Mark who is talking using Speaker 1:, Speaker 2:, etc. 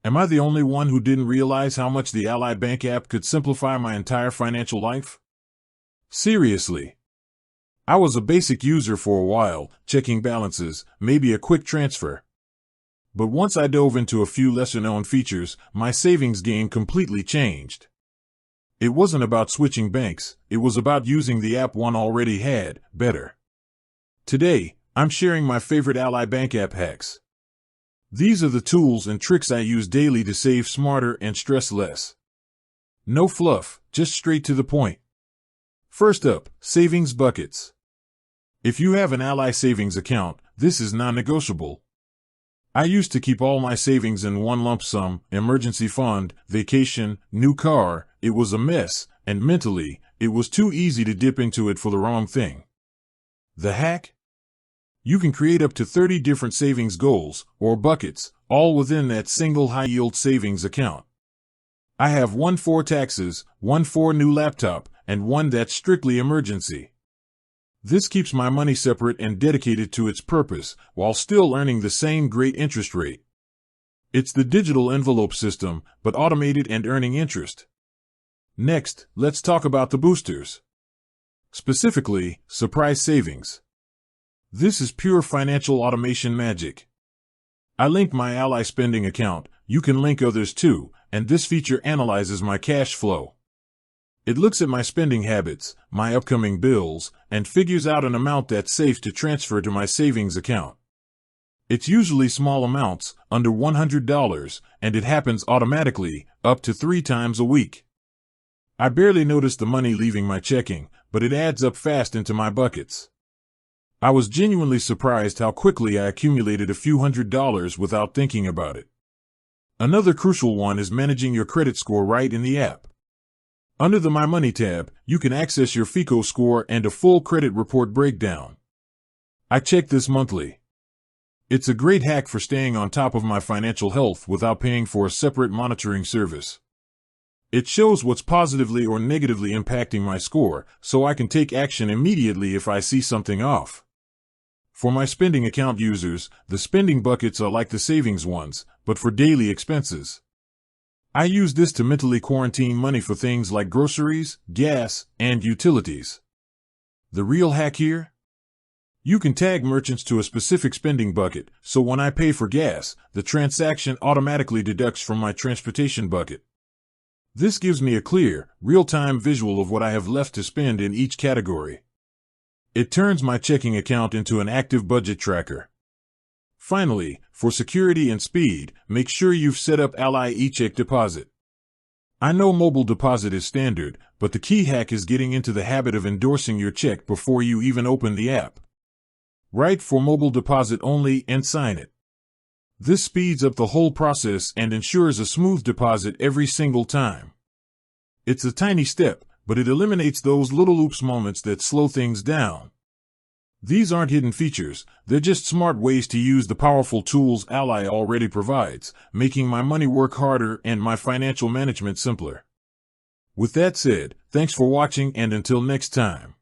Speaker 1: Am I the only one who didn't realize how much the Ally Bank app could simplify my entire financial life? Seriously. I was a basic user for a while, checking balances, maybe a quick transfer. But once I dove into a few lesser-known features, my savings game completely changed. It wasn't about switching banks, it was about using the app one already had, better. Today, I'm sharing my favorite Ally Bank app hacks. These are the tools and tricks I use daily to save smarter and stress less. No fluff, just straight to the point. First up, savings buckets. If you have an Ally savings account, this is non-negotiable. I used to keep all my savings in one lump sum, emergency fund, vacation, new car. It was a mess, and mentally, it was too easy to dip into it for the wrong thing. The hack? You can create up to 30 different savings goals, or buckets, all within that single high-yield savings account. I have one for taxes, one for new laptop, and one that's strictly emergency. This keeps my money separate and dedicated to its purpose, while still earning the same great interest rate. It's the digital envelope system, but automated and earning interest. Next, let's talk about the boosters. Specifically, surprise savings. This is pure financial automation magic. I link my Ally spending account, you can link others too, and this feature analyzes my cash flow. It looks at my spending habits, my upcoming bills, and figures out an amount that's safe to transfer to my savings account. It's usually small amounts, under $100, and it happens automatically, up to 3 times a week. I barely notice the money leaving my checking, but it adds up fast into my buckets. I was genuinely surprised how quickly I accumulated a few $100s without thinking about it. Another crucial one is managing your credit score right in the app. Under the My Money tab, you can access your FICO score and a full credit report breakdown. I check this monthly. It's a great hack for staying on top of my financial health without paying for a separate monitoring service. It shows what's positively or negatively impacting my score, so I can take action immediately if I see something off. For my spending account users, the spending buckets are like the savings ones, but for daily expenses. I use this to mentally quarantine money for things like groceries, gas, and utilities. The real hack here? You can tag merchants to a specific spending bucket, so when I pay for gas, the transaction automatically deducts from my transportation bucket. This gives me a clear, real-time visual of what I have left to spend in each category. It turns my checking account into an active budget tracker. Finally, for security and speed, make sure you've set up Ally eCheck Deposit. I know mobile deposit is standard, but the key hack is getting into the habit of endorsing your check before you even open the app. Write for mobile deposit only and sign it. This speeds up the whole process and ensures a smooth deposit every single time. It's a tiny step, but it eliminates those little oops moments that slow things down. These aren't hidden features, they're just smart ways to use the powerful tools Ally already provides, making my money work harder and my financial management simpler. With that said, thanks for watching and until next time.